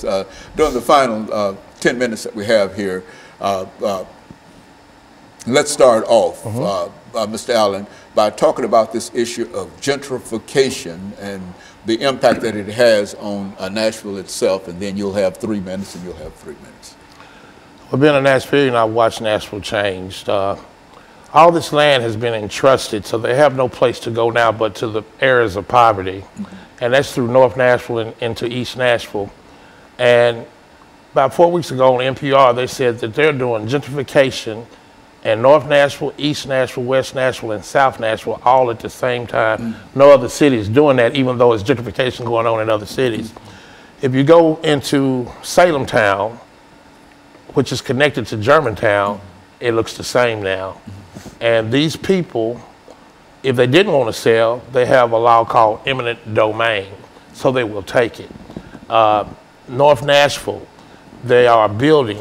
During the final 10 minutes that we have here, let's start off, Mr. Allen, by talking about this issue of gentrification and the impact that it has on Nashville itself, and then you'll have 3 minutes and you'll have 3 minutes. Well, being a Nashvilleian, I've watched Nashville changed. All this land has been entrusted, so they have no place to go now but to the areas of poverty. And that's through North Nashville and into East Nashville. And about 4 weeks ago on NPR, they said that they're doing gentrification in North Nashville, East Nashville, West Nashville, and South Nashville all at the same time. No other city is doing that, even though there's gentrification going on in other cities. If you go into Salem Town, which is connected to Germantown, it looks the same now. And these people, if they didn't want to sell, they have a law called eminent domain, so they will take it. North Nashville, they are building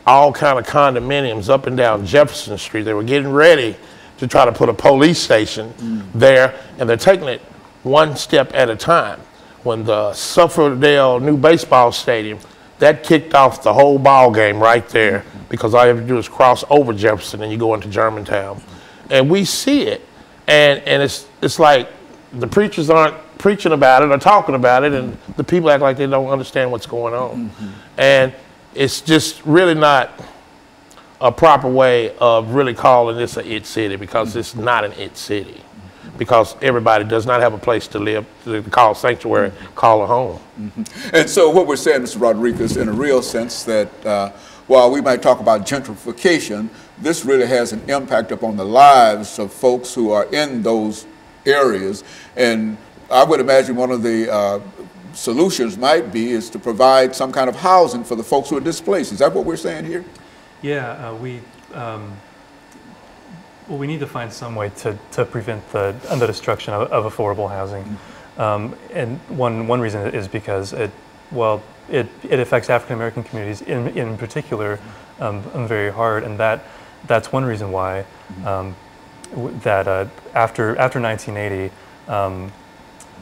all kind of condominiums up and down Jefferson Street. They were getting ready to try to put a police station there, and they're taking it one step at a time. When the Suffordale new baseball stadium, that kicked off the whole ball game right there, because all you have to do is cross over Jefferson and you go into Germantown. And we see it, and it's like the preachers aren't preaching about it or talking about it, and the people act like they don't understand what's going on. And it's just really not a proper way of really calling this a it city, because it's not an it city. Because everybody does not have a place to live, to call sanctuary, call a home. And so what we're saying, Mr. Rodriguez, in a real sense, that while we might talk about gentrification, this really has an impact upon the lives of folks who are in those areas. And I would imagine one of the solutions might be is to provide some kind of housing for the folks who are displaced. Is that what we're saying here? Yeah, well, we need to find some way to prevent the destruction of affordable housing. And one reason is because it affects African American communities in particular very hard, and that's one reason why after 1980,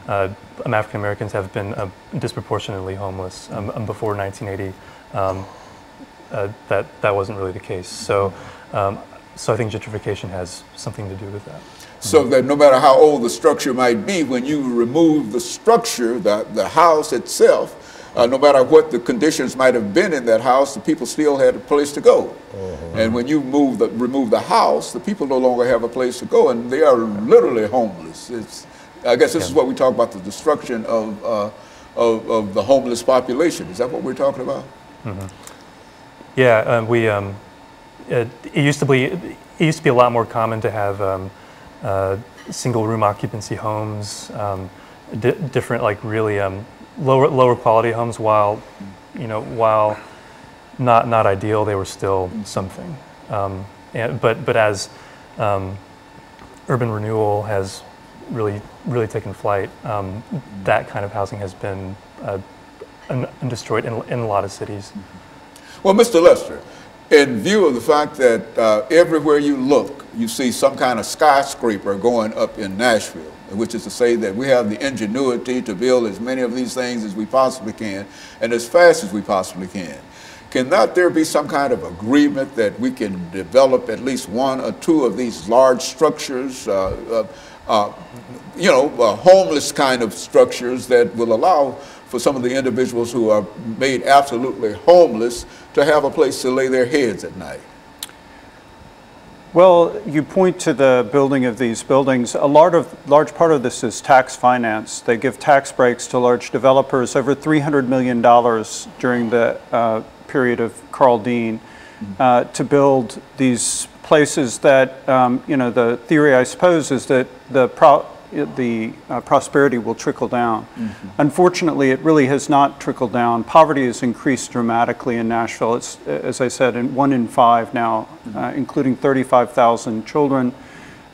African Americans have been disproportionately homeless. Before 1980, that wasn't really the case. So I think gentrification has something to do with that. So that no matter how old the structure might be, when you remove the structure, the house itself, no matter what the conditions might have been in that house, the people still had a place to go. And when you remove the house, the people no longer have a place to go, and they are literally homeless. I guess this is what we talk about, the destruction of the homeless population. Is that what we're talking about? Yeah, it used to be a lot more common to have single room occupancy homes, different, like really lower quality homes. While not ideal, they were still something. But as urban renewal has really taken flight, that kind of housing has been destroyed in a lot of cities. Well, Mr. Lester, in view of the fact that everywhere you look, you see some kind of skyscraper going up in Nashville, which is to say that we have the ingenuity to build as many of these things as we possibly can and as fast as we possibly can. Cannot there be some kind of agreement that we can develop at least 1 or 2 of these large structures, homeless kind of structures that will allow for some of the individuals who are made absolutely homeless to have a place to lay their heads at night? Well, you point to the building of these buildings. A large part of this is tax finance. They give tax breaks to large developers, over $300 million during the period of Carl Dean, to build these places that, the theory, I suppose, is that the prosperity will trickle down. Unfortunately, it really has not trickled down. Poverty has increased dramatically in Nashville. It's, as I said, 1 in 5 now, including 35,000 children.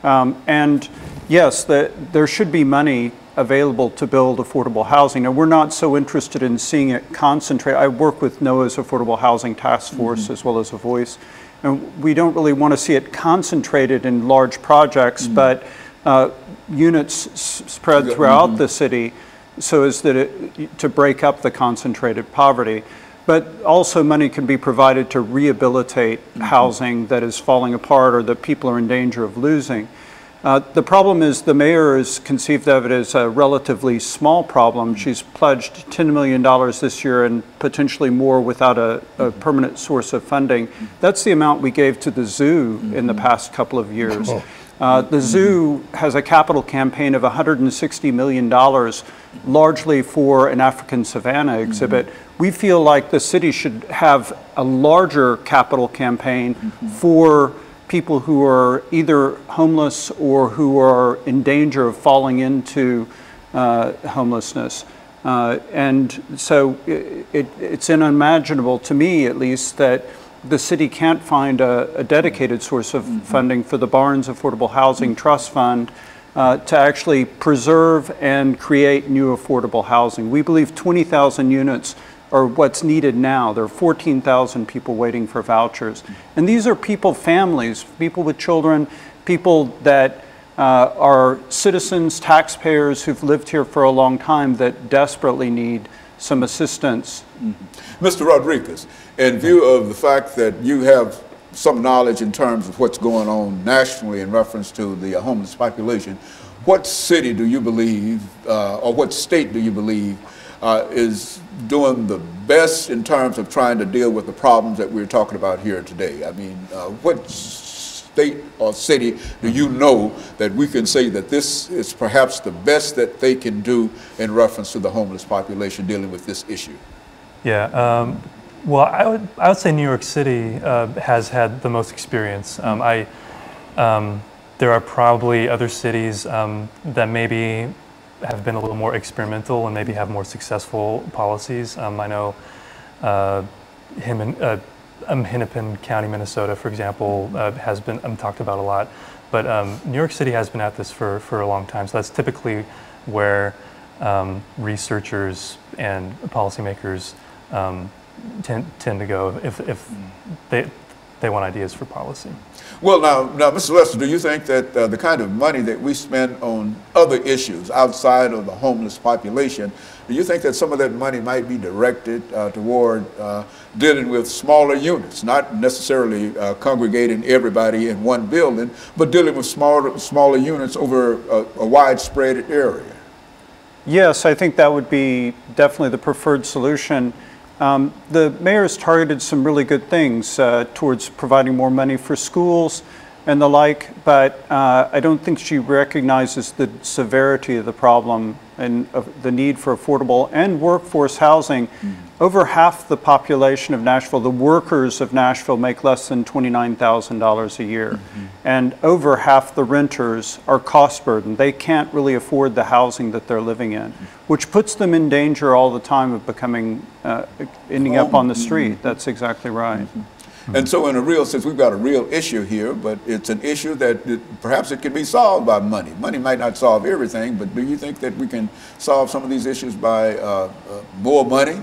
And yes, there should be money available to build affordable housing. Now, we're not so interested in seeing it concentrate. I work with NOAA's Affordable Housing Task Force as well as A Voice. And we don't really want to see it concentrated in large projects, but units spread throughout the city so as that to break up the concentrated poverty. But also money can be provided to rehabilitate housing that is falling apart or that people are in danger of losing. The problem is the mayor has conceived of it as a relatively small problem. She's pledged $10 million this year and potentially more without a permanent source of funding. That's the amount we gave to the zoo in the past couple of years. The zoo has a capital campaign of $160 million, largely for an African savanna exhibit. We feel like the city should have a larger capital campaign for people who are either homeless or who are in danger of falling into homelessness. And so it's unimaginable, to me at least, that the city can't find a dedicated source of funding for the Barnes Affordable Housing Trust Fund to actually preserve and create new affordable housing. We believe 20,000 units are what's needed now. There are 14,000 people waiting for vouchers. And these are people, families, people with children, people that are citizens, taxpayers who've lived here for a long time that desperately need some assistance. Mr. Rodriguez, in view of the fact that you have some knowledge in terms of what's going on nationally in reference to the homeless population, what city do you believe, or what state do you believe is doing the best in terms of trying to deal with the problems that we're talking about here today? I mean, what state or city do you know that we can say that this is perhaps the best that they can do in reference to the homeless population dealing with this issue? Yeah, well, I would say New York City has had the most experience. There are probably other cities that maybe have been a little more experimental and maybe have more successful policies. I know Hennepin County, Minnesota, for example, has been talked about a lot. But New York City has been at this for a long time. So that's typically where researchers and policymakers tend to go if they want ideas for policy. Well, now, Mr. Lester, do you think that the kind of money that we spend on other issues outside of the homeless population, do you think that some of that money might be directed toward dealing with smaller units, not necessarily congregating everybody in one building, but dealing with smaller units over a widespread area? Yes, I think that would be definitely the preferred solution. The mayor's targeted some really good things towards providing more money for schools and the like, but I don't think she recognizes the severity of the problem and of the need for affordable and workforce housing. Over half the population of Nashville, the workers of Nashville, make less than $29,000 a year. And over half the renters are cost burdened. They can't really afford the housing that they're living in, which puts them in danger all the time of becoming, ending up on the street. That's exactly right. And so in a real sense, we've got a real issue here, but it's an issue that perhaps it can be solved by money. Money might not solve everything, but do you think that we can solve some of these issues by more money?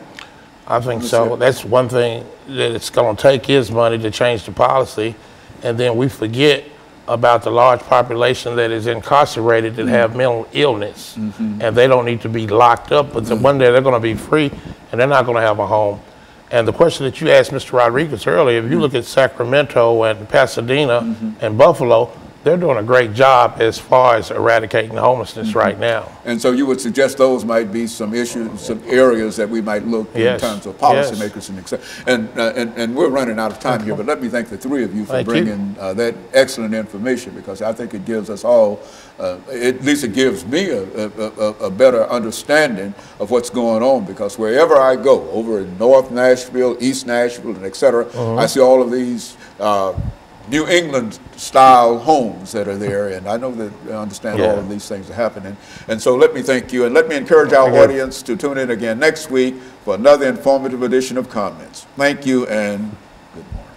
I think so. That's one thing that it's going to take is money to change the policy, and then we forget about the large population that is incarcerated that have mental illness, and they don't need to be locked up, but one day they're going to be free, and they're not going to have a home. And the question that you asked Mr. Rodriguez earlier, if you look at Sacramento and Pasadena and Buffalo, they're doing a great job as far as eradicating homelessness right now. And so you would suggest those might be some issues, some areas that we might look in terms of policymakers and etc. And we're running out of time here, but let me thank the three of you for bringing that excellent information, because I think it gives us all, at least it gives me a better understanding of what's going on, because wherever I go, over in North Nashville, East Nashville, and et cetera, I see all of these New England style homes that are there, and I know that I understand all of these things are happening. And so let me thank you, and let me encourage our audience to tune in again next week for another informative edition of Comments. Thank you, and good morning.